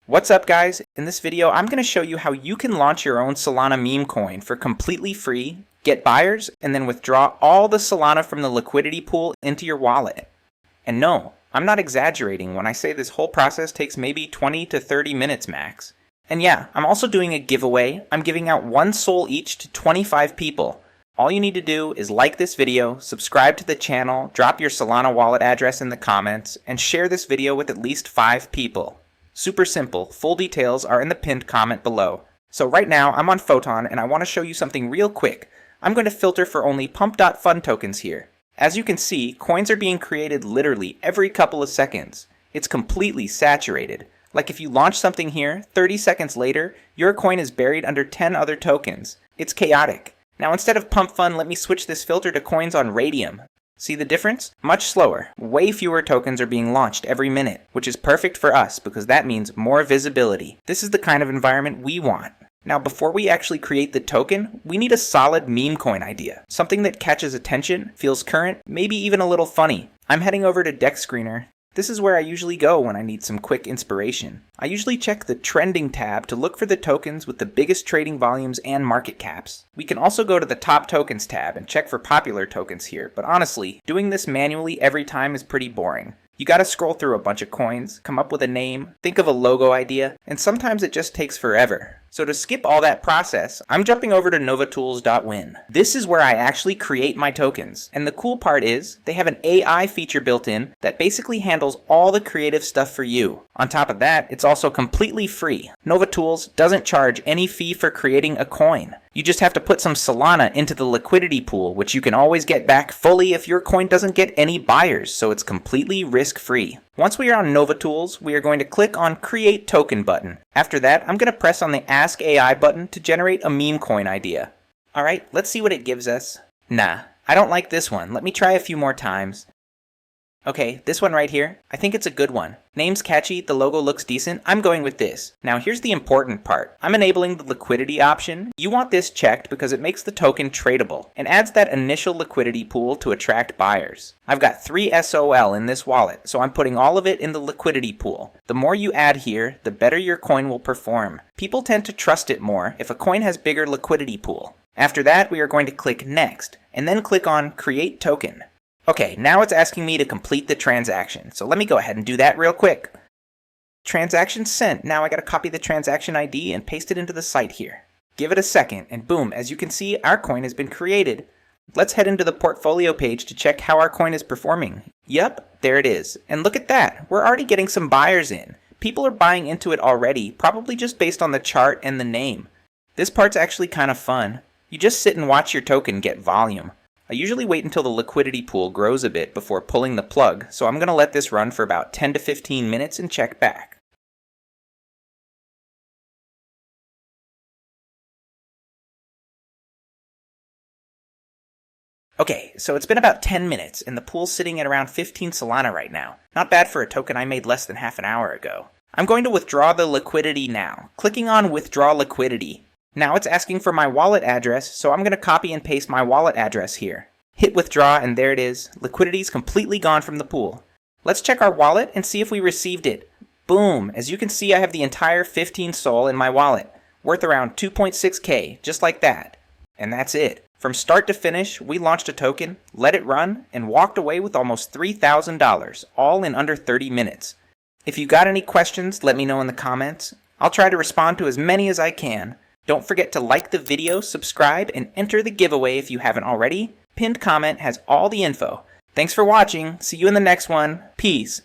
What's up guys? In this video I'm going to show you how you can launch your own Solana meme coin for completely free, get buyers, and then withdraw all the Solana from the liquidity pool into your wallet. And no, I'm not exaggerating when I say this whole process takes maybe 20 to 30 minutes max. And yeah, I'm also doing a giveaway. I'm giving out 1 SOL each to 25 people. All you need to do is like this video, subscribe to the channel, drop your Solana wallet address in the comments, and share this video with at least 5 people. Super simple, full details are in the pinned comment below. So right now I'm on Photon and I want to show you something real quick. I'm going to filter for only pump.fun tokens here. As you can see, coins are being created literally every couple of seconds. It's completely saturated. Like if you launch something here, 30 seconds later, your coin is buried under 10 other tokens. It's chaotic. Now instead of pump fun, let me switch this filter to coins on Radium. See the difference? Much slower. Way fewer tokens are being launched every minute, which is perfect for us because that means more visibility. This is the kind of environment we want. Now before we actually create the token, we need a solid meme coin idea. Something that catches attention, feels current, maybe even a little funny. I'm heading over to Deck Screener. This is where I usually go when I need some quick inspiration. I usually check the trending tab to look for the tokens with the biggest trading volumes and market caps. We can also go to the top tokens tab and check for popular tokens here, but honestly, doing this manually every time is pretty boring. You gotta scroll through a bunch of coins, come up with a name, think of a logo idea, and sometimes it just takes forever. So to skip all that process, I'm jumping over to novatools.win. This is where I actually create my tokens. And the cool part is, they have an AI feature built in that basically handles all the creative stuff for you. On top of that, it's also completely free. Novatools doesn't charge any fee for creating a coin. You just have to put some Solana into the liquidity pool, which you can always get back fully if your coin doesn't get any buyers, so it's completely risk-free. Once we are on Novatools, we are going to click on Create Token button. After that, I'm going to press on the Ask AI button to generate a meme coin idea. Alright, let's see what it gives us. Nah, I don't like this one. Let me try a few more times. Okay, this one right here, I think it's a good one. Name's catchy, the logo looks decent, I'm going with this. Now here's the important part. I'm enabling the liquidity option. You want this checked because it makes the token tradable, and adds that initial liquidity pool to attract buyers. I've got 3 SOL in this wallet, so I'm putting all of it in the liquidity pool. The more you add here, the better your coin will perform. People tend to trust it more if a coin has bigger liquidity pool. After that, we are going to click Next, and then click on Create Token. Okay, now it's asking me to complete the transaction, so let me go ahead and do that real quick. Transaction sent. Now I gotta copy the transaction ID and paste it into the site here. Give it a second, and boom, as you can see, our coin has been created. Let's head into the portfolio page to check how our coin is performing. Yep, there it is. And look at that, we're already getting some buyers in. People are buying into it already, probably just based on the chart and the name. This part's actually kind of fun. You just sit and watch your token get volume. I usually wait until the liquidity pool grows a bit before pulling the plug, so I'm going to let this run for about 10 to 15 minutes and check back. Okay, so it's been about 10 minutes, and the pool's sitting at around 15 Solana right now. Not bad for a token I made less than half an hour ago. I'm going to withdraw the liquidity now, clicking on Withdraw Liquidity. Now it's asking for my wallet address, so I'm going to copy and paste my wallet address here. Hit withdraw and there it is. Liquidity's completely gone from the pool. Let's check our wallet and see if we received it. Boom! As you can see, I have the entire 15 SOL in my wallet, worth around 2.6k, just like that. And that's it. From start to finish, we launched a token, let it run, and walked away with almost $3,000, all in under 30 minutes. If you got any questions, let me know in the comments. I'll try to respond to as many as I can. Don't forget to like the video, subscribe, and enter the giveaway if you haven't already. Pinned comment has all the info. Thanks for watching. See you in the next one. Peace.